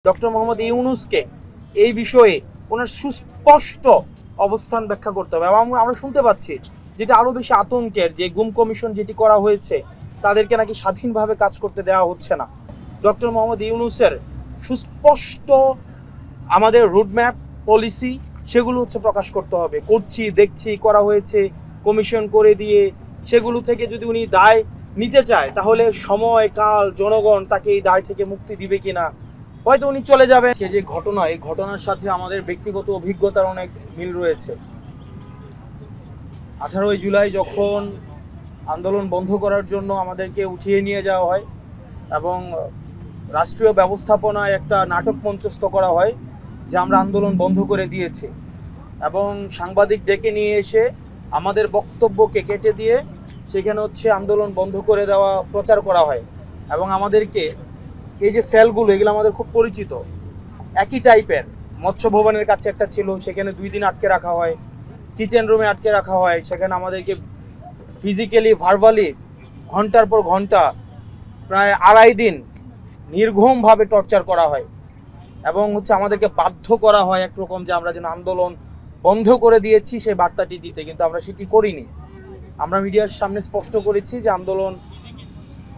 Doctor Mohammad ইউনূসকে এই বিষয়ে ওনার সুস্পষ্ট অবস্থান ব্যাখ্যা করতে হবে। এবং আমরা শুনতে পাচ্ছি যেটা আরো বেশি আতঙ্কের, যে গুম কমিশন যেটি করা হয়েছে তাদেরকে নাকি স্বাধীনভাবে কাজ করতে দেওয়া হচ্ছে না। ডক্টর মোহাম্মদ ইউনূসের সুস্পষ্ট আমাদের রুটম্যাপ, পলিসি সেগুলো প্রকাশ করতে হবে। করছি, দেখছি, করা হয়েছে, কমিশন করে দিয়ে সেগুলো থেকে যদি উনি দায় নিতে চায় তাহলে সময়, কাল, জনগণ তাকে এই দায় থেকে মুক্তি দিবে কিনা, হয়তো উনি চলে যাবেন। যে ঘটনা, এই ঘটনার সাথে আমাদের ব্যক্তিগত অভিজ্ঞতার অনেক মিল রয়েছে। 18ই জুলাই যখন আন্দোলন বন্ধ করার জন্য আমাদেরকে উঠিয়ে নিয়ে যাওয়া হয় এবং রাষ্ট্রীয় ব্যবস্থাপনায় একটা নাটক মঞ্চস্থ করা হয় যে আমরা আন্দোলন বন্ধ করে দিয়েছি, এবং সাংবাদিক ডেকে নিয়ে এসে আমাদের বক্তব্যকে কেটে দিয়ে সেখানে আন্দোলন বন্ধ করে দেওয়া প্রচার করা হয়। এবং আমাদেরকে এই যে সেলগুলো, এগুলো আমাদের খুব পরিচিত, একই টাইপের। মৎস্য ভবনের কাছে একটা ছিল, সেখানে 2 দিন আটকে রাখা হয়। কিচেন রুমে আটকে রাখা হয়, সেখানে আমাদেরকে ফিজিক্যালি, ভার্বালি ঘন্টার পর ঘন্টা, প্রায় 2.5 দিন নির্ঘুমভাবে টর্চার করা হয়। এবং আমাদেরকে বাধ্য করা হয় একরকম যে আমরা যেন আন্দোলন বন্ধ করে দিয়েছি সেই বার্তাটি দিতে, কিন্তু আমরা সেটি করিনি। আমরা মিডিয়ার সামনে স্পষ্ট করেছি যে আন্দোলন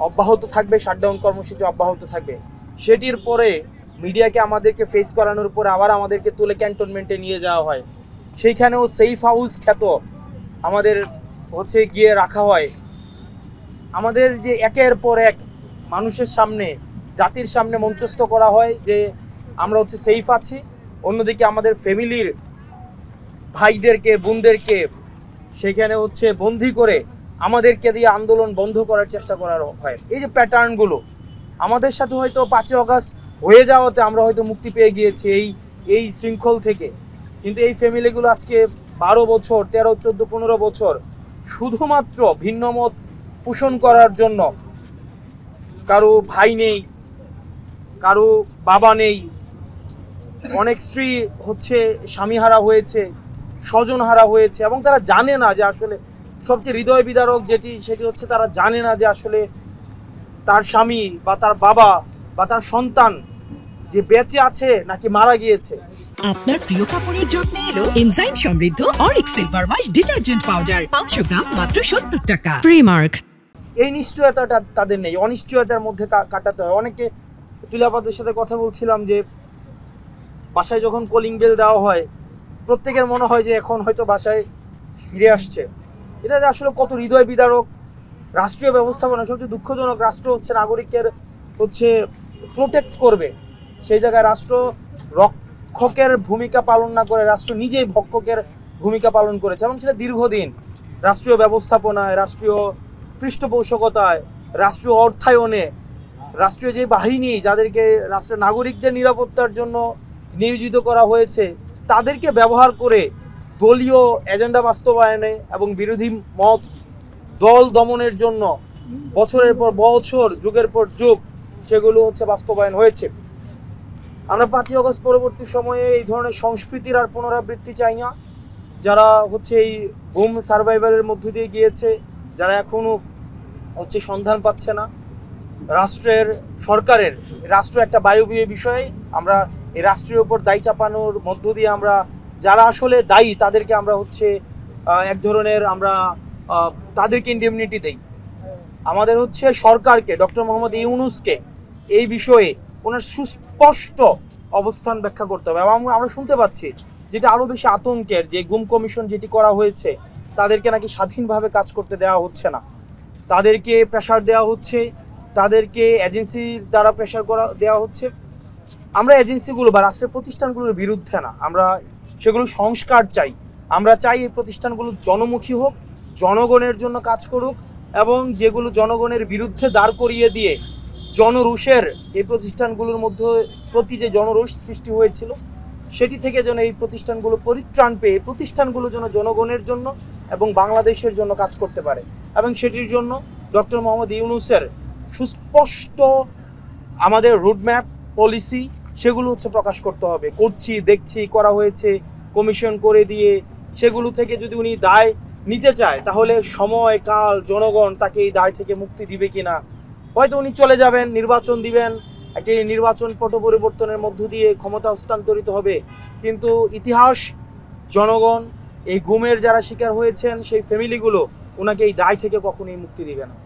অব্যাহত থাকবে, শাটডাউন কর্মসূচি অব্যাহত থাকবে। সেটির পরে মিডিয়াকে আমাদেরকে ফেস করানোর পরে আবার আমাদেরকে তুলে ক্যান্টনমেন্টে নিয়ে যাওয়া হয়। সেইখানেও সেফ হাউস খ্যাত আমাদের গিয়ে রাখা হয়। আমাদের যে একের পর এক মানুষের সামনে, জাতির সামনে মঞ্চস্থ করা হয় যে আমরা সেফ আছি, অন্যদিকে আমাদের ফ্যামিলির ভাইদেরকে, বোনদেরকে সেখানে বন্দি করে আমাদেরকে দিয়ে আন্দোলন বন্ধ করার চেষ্টা করা হয়। এই যে প্যাটার্নগুলো আমাদের সাথে হয়তো 5ই আগস্ট হয়ে যাওয়াতে আমরা হয়তো মুক্তি পেয়ে গিয়েছি এই শৃঙ্খল থেকে, কিন্তু এই ফ্যামিলিগুলো আজকে 12 বছর, 13, 14, 15 বছর শুধুমাত্র ভিন্ন মত পোষণ করার জন্য, কারো ভাই নেই, কারো বাবা নেই, অনেক স্ত্রী স্বামী হারা হয়েছে, স্বজন হারা হয়েছে, এবং তারা জানে না যে আসলে সবচেয়ে হৃদয় বিদারক সেটি তারা জানে না যে আসলে তার স্বামী বা তার বাবা বা তার সন্তান যে বেঁচে আছে নাকি মারা গিয়েছে। আপনার প্রিয় কাপড়ের যত্নে এলো এনজাইম সমৃদ্ধ Arik silver wash detergent powder, 500 গ্রাম মাত্র 70 টাকা। প্রিমার্ক। এই নিশ্চয়তাটা তাদের নেই, অনিশ্চয়তার মধ্যে কাটাতে হয়। অনেকে, তুলাপাদের সাথে কথা বলছিলাম যে বাসায় যখন কলিং বেল দেওয়া হয় প্রত্যেকের মনে হয় যে এখন হয়তো বাসায় ফিরে আসছে। এটা যে আসলে কত হৃদয় বিদারক। রাষ্ট্রীয় ব্যবস্থাপনা, সবচেয়ে দুঃখজনক, রাষ্ট্র নাগরিকের প্রোটেক্ট করবে, সেই জায়গায় রাষ্ট্র রক্ষকের ভূমিকা পালন না করে রাষ্ট্র নিজেই ভক্ষকের ভূমিকা পালন করেছে। এবং সেটা দীর্ঘদিন রাষ্ট্রীয় ব্যবস্থাপনায়, রাষ্ট্রীয় পৃষ্ঠপোষকতায়, রাষ্ট্রীয় অর্থায়নে, রাষ্ট্রীয় যে বাহিনী যাদেরকে রাষ্ট্রের নাগরিকদের নিরাপত্তার জন্য নিয়োজিত করা হয়েছে তাদেরকে ব্যবহার করে দলীয় এজেন্ডা বাস্তবায়নে এবং বিরোধী মত দল দমনের জন্য বছরের পর বছর, যুগের পর যুগ সেগুলো বাস্তবায়ন হয়েছে। আমরা 5ই আগস্ট পরবর্তী সময়ে এই ধরনের সংস্কৃতির আর পুনরাবৃত্তি চাই না। যারা এই গুম সার্ভাইভালের মধ্য দিয়ে গিয়েছে, যারা এখনো সন্ধান পাচ্ছে না, সরকারের রাষ্ট্র একটা বায়বীয় বিষয়। আমরা এই রাষ্ট্রের উপর দায় চাপানোর মধ্য দিয়ে আমরা যারা আসলে দায়ী তাদেরকে আমরা এক ধরনের আমরা তাদেরকে ইন্ডেমনিটি দেই। আমাদের সরকারকে, ডক্টর মোহাম্মদ ইউনূসকে এই বিষয়ে ওনার সুস্পষ্ট অবস্থান ব্যাখ্যা করতে হবে। এবং আমরা শুনতে পাচ্ছি যেটা আরো বেশি আতঙ্কের, যে গুম কমিশন যেটি করা হয়েছে তাদেরকে নাকি স্বাধীনভাবে কাজ করতে দেওয়া হচ্ছে না, তাদেরকে প্রেশার দেওয়া হচ্ছে, তাদেরকে এজেন্সির দ্বারা প্রেশার দেওয়া হচ্ছে। আমরা এজেন্সিগুলো বা রাষ্ট্রের প্রতিষ্ঠানগুলোর বিরুদ্ধে না, আমরা সেগুলো সংস্কার চাই। আমরা চাই এই প্রতিষ্ঠানগুলো জনমুখী হোক, জনগণের জন্য কাজ করুক, এবং যেগুলো জনগণের বিরুদ্ধে দাঁড় করিয়ে দিয়ে জনরোষের, এই প্রতিষ্ঠানগুলোর মধ্যে প্রতি যে জনরোষ সৃষ্টি হয়েছিল সেটি থেকে যেন এই প্রতিষ্ঠানগুলো পরিত্রাণ পেয়ে প্রতিষ্ঠানগুলো যেন জনগণের জন্য এবং বাংলাদেশের জন্য কাজ করতে পারে। এবং সেটির জন্য ডক্টর মোহাম্মদ ইউনূসের সুস্পষ্ট আমাদের রুটম্যাপ, পলিসি সেগুলো প্রকাশ করতে হবে। করছি, দেখছি, করা হয়েছে, কমিশন করে দিয়ে সেগুলো থেকে যদি উনি দায় নিতে চায় তাহলে সময়, কাল, জনগণ তাকে এই দায় থেকে মুক্তি দিবে কিনা, হয়তো উনি চলে যাবেন, নির্বাচন দিবেন, একটি নির্বাচন পট পরিবর্তনের মধ্য দিয়ে ক্ষমতা হস্তান্তরিত হবে, কিন্তু ইতিহাস, জনগণ, এই গুমের যারা শিকার হয়েছেন সেই ফ্যামিলিগুলো ওনাকে এই দায় থেকে কখনোই মুক্তি দিবে না।